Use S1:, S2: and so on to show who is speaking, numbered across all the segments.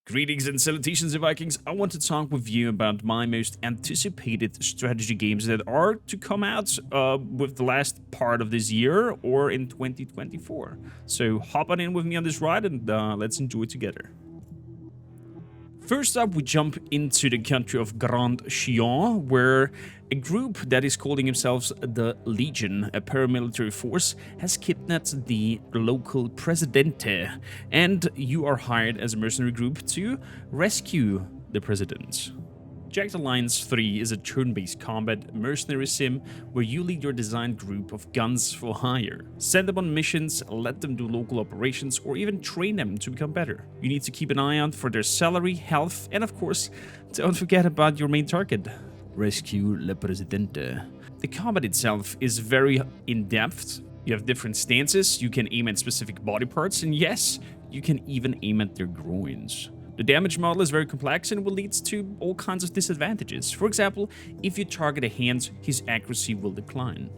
S1: Greetings and salutations, Vikings. I want to talk with you about my most anticipated strategy games that are to come out with the last part of this year or in 2024. So hop on in with me on this ride and let's enjoy it together. First up, we jump into the country of Grand Chillon, where a group that is calling themselves the Legion, a paramilitary force, has kidnapped the local Presidente, and you are hired as a mercenary group to rescue the president. Jagged Alliance 3 is a turn-based combat mercenary sim where you lead your designed group of guns for hire. Send them on missions, let them do local operations, or even train them to become better. You need to keep an eye out for their salary, health, and of course, don't forget about your main target. Rescue Le Presidente. The combat itself is very in-depth. You have different stances, you can aim at specific body parts, and yes, you can even aim at their groins. The damage model is very complex and will lead to all kinds of disadvantages. For example, if you target a hand, his accuracy will decline.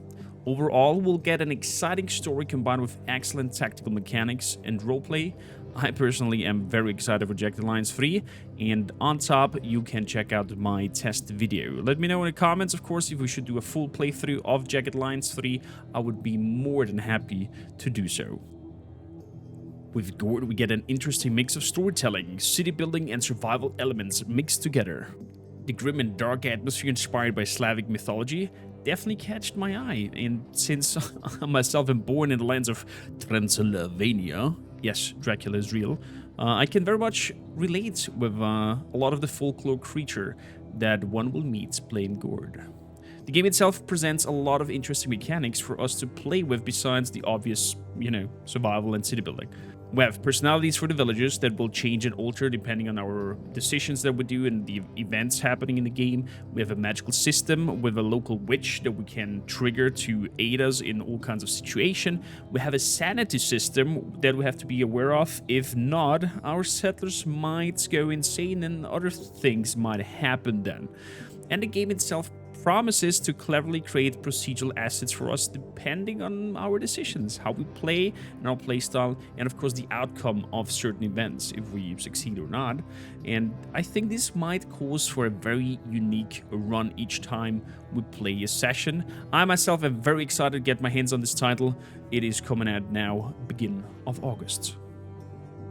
S1: Overall, we'll get an exciting story combined with excellent tactical mechanics and roleplay. I personally am very excited for Jagged Alliance 3, and on top, you can check out my test video. Let me know in the comments, of course, if we should do a full playthrough of Jagged Alliance 3. I would be more than happy to do so. With Gord, we get an interesting mix of storytelling, city building, and survival elements mixed together. The grim and dark atmosphere inspired by Slavic mythology definitely catched my eye, and since I myself am born in the lands of Transylvania, yes, Dracula is real, I can very much relate with a lot of the folklore creature that one will meet playing Gord. The game itself presents a lot of interesting mechanics for us to play with besides the obvious, survival and city building. We have personalities for the villagers that will change and alter depending on our decisions that we do and the events happening in the game. We have a magical system with a local witch that we can trigger to aid us in all kinds of situations. We have a sanity system that we have to be aware of. If not, our settlers might go insane and other things might happen then. And the game itself promises to cleverly create procedural assets for us depending on our decisions, how we play and our playstyle, and of course the outcome of certain events, if we succeed or not. And I think this might cause for a very unique run each time we play a session. I myself am very excited to get my hands on this title. It is coming out now, beginning of August.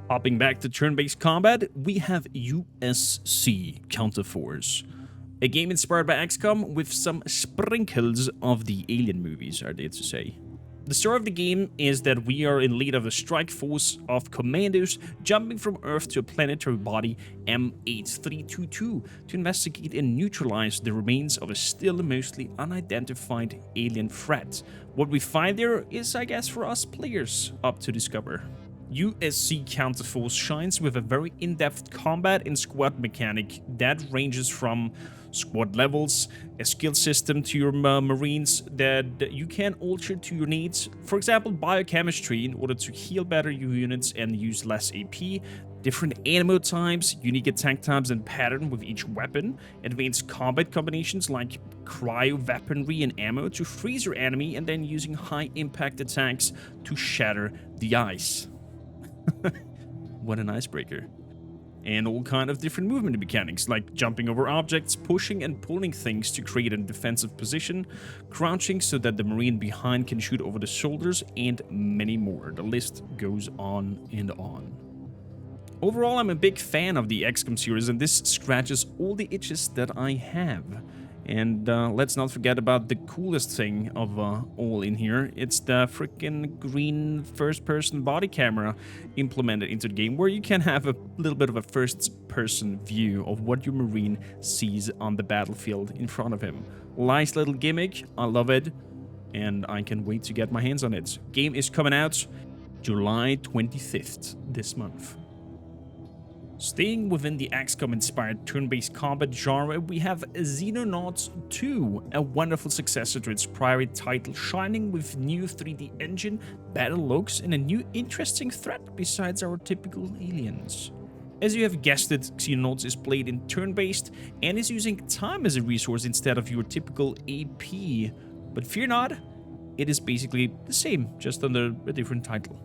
S1: Hopping back to turn-based combat, we have USC Counterforce. A game inspired by XCOM with some sprinkles of the Alien movies, are they to say. The story of the game is that we are in lead of a strike force of commandos jumping from Earth to a planetary body, M8322, to investigate and neutralize the remains of a still mostly unidentified alien threat. What we find there is, I guess, for us players up to discover. USC Counterforce shines with a very in-depth combat and squad mechanic that ranges from squad levels, a skill system to your marines that you can alter to your needs. For example, biochemistry in order to heal better your units and use less AP, different ammo types, unique attack types and pattern with each weapon, advanced combat combinations like cryo weaponry and ammo to freeze your enemy, and then using high impact attacks to shatter the ice. What an icebreaker. And all kind of different movement mechanics like jumping over objects, pushing and pulling things to create a defensive position, crouching so that the marine behind can shoot over the shoulders, and many more. The list goes on and on. Overall, I'm a big fan of the XCOM series, and this scratches all the itches that I have. And let's not forget about the coolest thing of all in here. It's the freaking green first-person body camera implemented into the game, where you can have a little bit of a first-person view of what your marine sees on the battlefield in front of him. Nice little gimmick, I love it, and I can wait to get my hands on it. Game is coming out July 25th this month. Staying within the XCOM-inspired turn-based combat genre, we have Xenonauts 2, a wonderful successor to its prior title, shining with new 3D engine, battle logs, and a new interesting threat besides our typical aliens. As you have guessed it, Xenonauts is played in turn-based and is using time as a resource instead of your typical AP. But fear not, it is basically the same, just under a different title.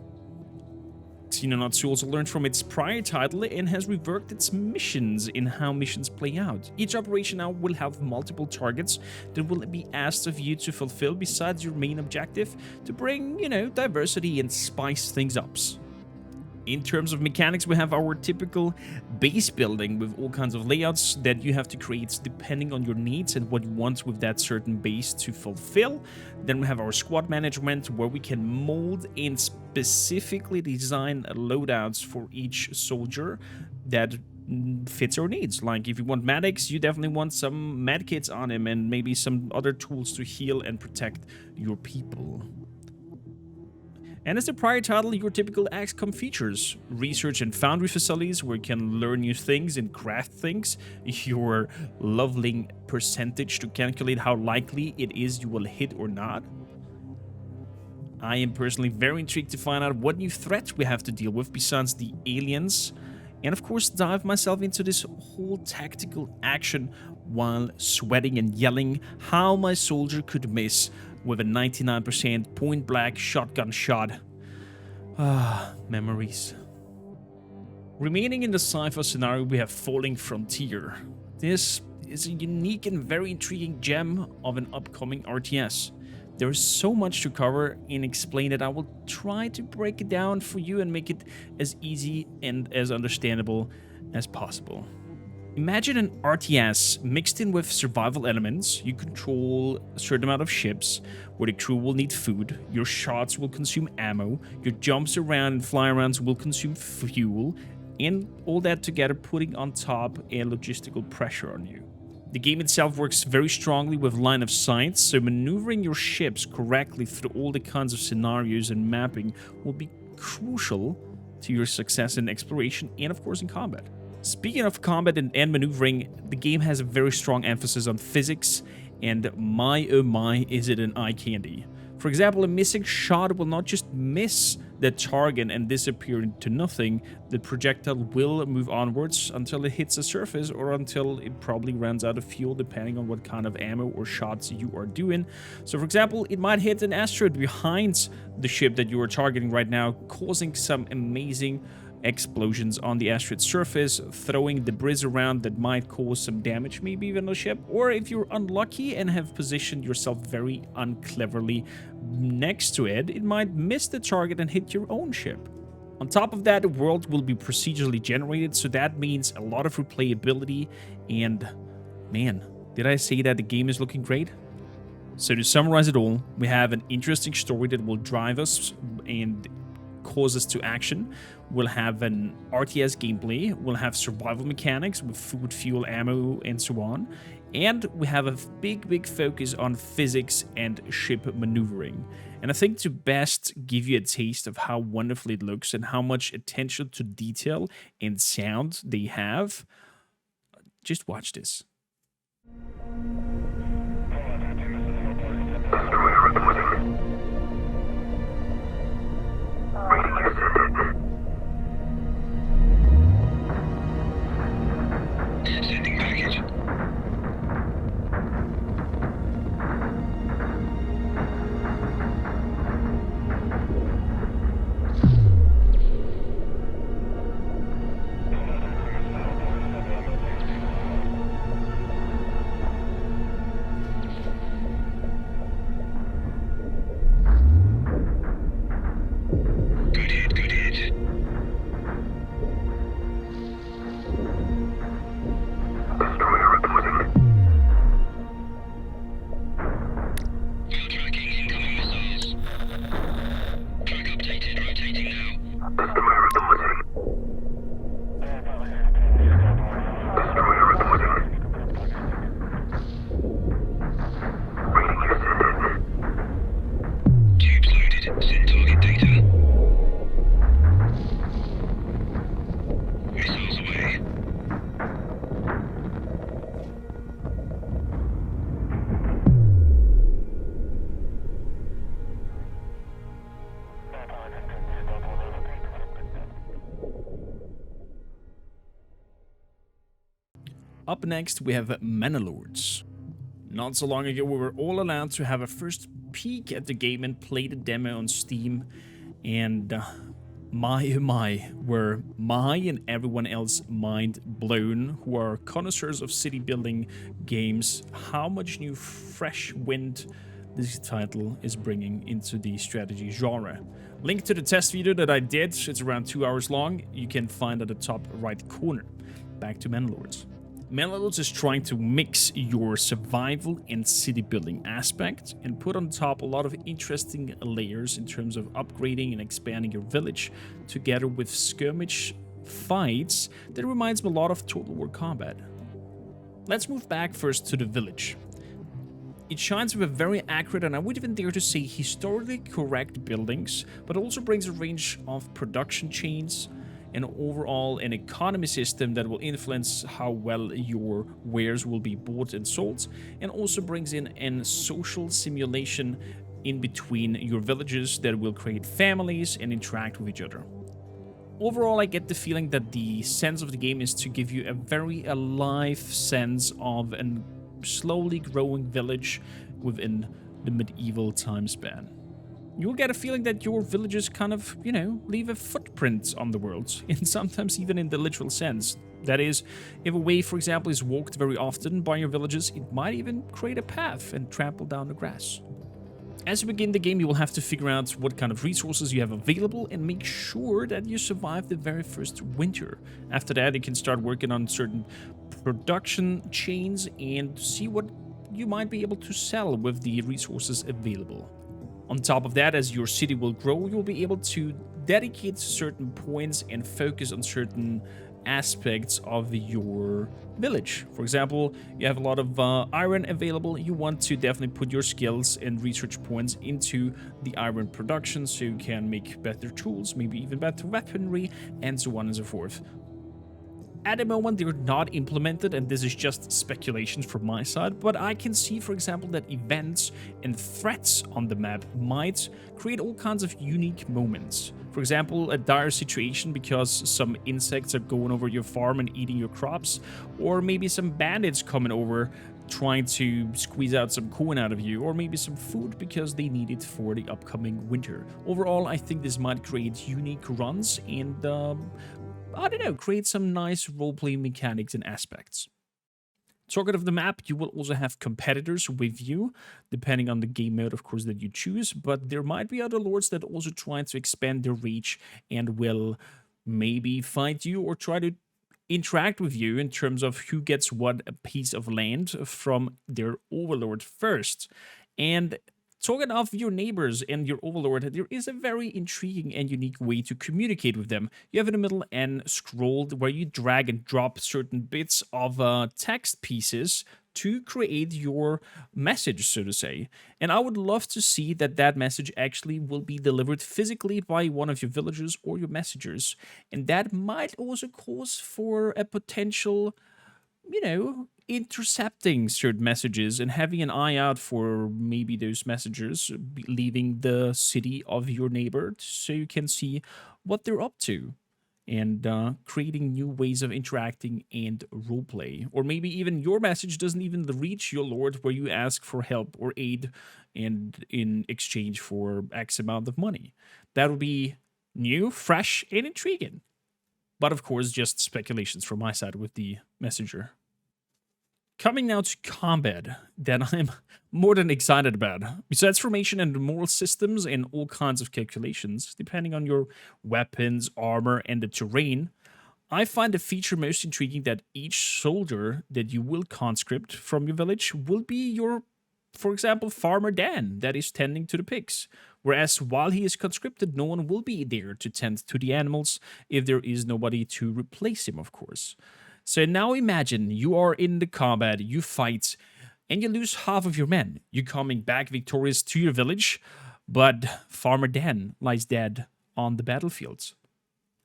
S1: Xenonauts also learned from its prior title and has reworked its missions in how missions play out. Each operation now will have multiple targets that will be asked of you to fulfill besides your main objective to bring, diversity and spice things up. In terms of mechanics, we have our typical base building with all kinds of layouts that you have to create depending on your needs and what you want with that certain base to fulfill. Then we have our squad management where we can mold and specifically design loadouts for each soldier that fits our needs. Like if you want medics, you definitely want some medkits on him and maybe some other tools to heal and protect your people. And as the prior title, your typical XCOM features research and foundry facilities where you can learn new things and craft things, your leveling percentage to calculate how likely it is you will hit or not. I am personally very intrigued to find out what new threats we have to deal with besides the aliens, and of course dive myself into this whole tactical action while sweating and yelling how my soldier could miss with a 99% point-blank shotgun shot. Memories. Remaining in the sci-fi scenario, we have Falling Frontier. This is a unique and very intriguing gem of an upcoming RTS. There is so much to cover and explain that I will try to break it down for you and make it as easy and as understandable as possible. Imagine an RTS mixed in with survival elements. You control a certain amount of ships where the crew will need food, your shots will consume ammo, your jumps around and fly arounds will consume fuel, and all that together putting on top a logistical pressure on you. The game itself works very strongly with line of sight, so maneuvering your ships correctly through all the kinds of scenarios and mapping will be crucial to your success in exploration and of course in combat. Speaking of combat and maneuvering, the game has a very strong emphasis on physics, and my oh my is it an eye candy. For example, a missing shot will not just miss the target and disappear into nothing, the projectile will move onwards until it hits the surface or until it probably runs out of fuel depending on what kind of ammo or shots you are doing. So for example, it might hit an asteroid behind the ship that you are targeting right now, causing some amazing explosions on the asteroid surface, throwing debris around that might cause some damage, maybe even on the ship. Or if you're unlucky and have positioned yourself very uncleverly next to it, it might miss the target and hit your own ship. On top of that, the world will be procedurally generated, so that means a lot of replayability, and man, did I say that the game is looking great? So to summarize it all, we have an interesting story that will drive us and cause us to action. We'll have an RTS gameplay, we'll have survival mechanics with food, fuel, ammo, and so on. And we have a big focus on physics and ship maneuvering. And I think to best give you a taste of how wonderful it looks and how much attention to detail and sound they have, just watch this.
S2: Sending package. Good hit. Destroyer reporting. Well tracking incoming missiles. Track updated, rotating now. Destroyer reporting. Destroyer reporting. Reading extended. Tubes loaded. Send target data. Missiles away.
S1: Up next, we have Manor Lords. Not so long ago, we were all allowed to have a first peek at the game and play the demo on Steam. And My oh my, were my and everyone else mind blown who are connoisseurs of city building games, how much new fresh wind this title is bringing into the strategy genre. Link to the test video that I did, it's around 2 hours long, you can find at the top right corner. Back to Manor Lords. Manor Lords is trying to mix your survival and city building aspect and put on top a lot of interesting layers in terms of upgrading and expanding your village, together with skirmish fights that reminds me a lot of Total War combat. Let's move back first to the village. It shines with a very accurate, and I would even dare to say historically correct buildings, but also brings a range of production chains and overall an economy system that will influence how well your wares will be bought and sold, and also brings in a social simulation in between your villages that will create families and interact with each other. Overall, I get the feeling that the sense of the game is to give you a very alive sense of a slowly growing village within the medieval time span. You'll get a feeling that your villages kind of, leave a footprint on the world, and sometimes even in the literal sense. That is, if a way, for example, is walked very often by your villages, it might even create a path and trample down the grass. As you begin the game, you will have to figure out what kind of resources you have available and make sure that you survive the very first winter. After that, you can start working on certain production chains and see what you might be able to sell with the resources available. On top of that, as your city will grow, you'll be able to dedicate certain points and focus on certain aspects of your village. For example, you have a lot of iron available. You want to definitely put your skills and research points into the iron production so you can make better tools, maybe even better weaponry, and so on and so forth. At the moment, they're not implemented, and this is just speculations from my side, but I can see, for example, that events and threats on the map might create all kinds of unique moments. For example, a dire situation because some insects are going over your farm and eating your crops, or maybe some bandits coming over trying to squeeze out some coin out of you, or maybe some food because they need it for the upcoming winter. Overall, I think this might create unique runs and create some nice role-playing mechanics and aspects. Talking of the map, you will also have competitors with you, depending on the game mode, of course, that you choose, but there might be other lords that also try to expand their reach and will maybe fight you or try to interact with you in terms of who gets what a piece of land from their overlord first. And talking of your neighbors and your overlord, there is a very intriguing and unique way to communicate with them. You have in the middle an scroll where you drag and drop certain bits of text pieces to create your message, so to say. And I would love to see that message actually will be delivered physically by one of your villagers or your messengers. And that might also cause for a potential, intercepting certain messages and having an eye out for maybe those messengers leaving the city of your neighbor so you can see what they're up to, and creating new ways of interacting and roleplay. Or maybe even your message doesn't even reach your lord where you ask for help or aid and in exchange for X amount of money. That would be new, fresh, and intriguing. But of course, just speculations from my side with the messenger. Coming now to combat, that I'm more than excited about. Besides formation and moral systems and all kinds of calculations, depending on your weapons, armor, and the terrain, I find the feature most intriguing that each soldier that you will conscript from your village will be your, for example, Farmer Dan that is tending to the pigs. Whereas while he is conscripted, no one will be there to tend to the animals if there is nobody to replace him, of course. So now imagine you are in the combat, you fight, and you lose half of your men. You're coming back victorious to your village, but Farmer Dan lies dead on the battlefield.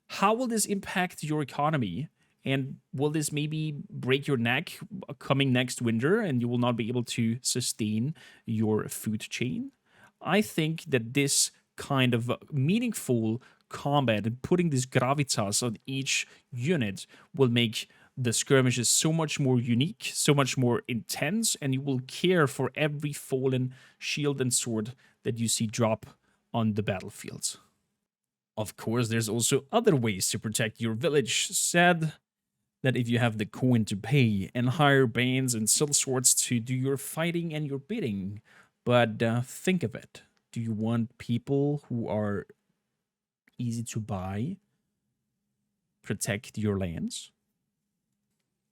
S1: How will this impact your economy? And will this maybe break your neck coming next winter and you will not be able to sustain your food chain? I think that this kind of meaningful combat and putting this gravitas on each unit will make the skirmishes so much more unique, so much more intense, and you will care for every fallen shield and sword that you see drop on the battlefields. Of course, there's also other ways to protect your village. Said that if you have the coin to pay and hire bands and sellswords to do your fighting and your bidding. But think of it. Do you want people who are easy to buy protect your lands?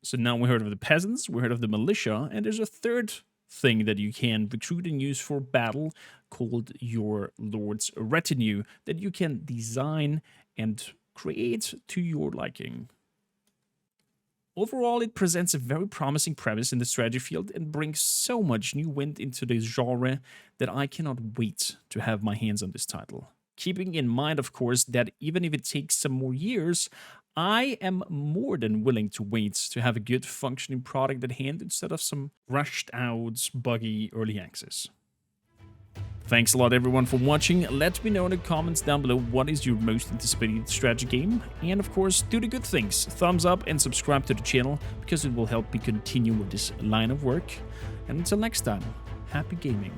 S1: So now we heard of the peasants, we heard of the militia, and there's a third thing that you can recruit and use for battle called your Lord's retinue that you can design and create to your liking. Overall, it presents a very promising premise in the strategy field and brings so much new wind into this genre that I cannot wait to have my hands on this title. Keeping in mind, of course, that even if it takes some more years, I am more than willing to wait to have a good functioning product at hand instead of some rushed out, buggy early access. Thanks a lot everyone for watching. Let me know in the comments down below what is your most anticipated strategy game. And of course, do the good things. Thumbs up and subscribe to the channel because it will help me continue with this line of work. And until next time, happy gaming.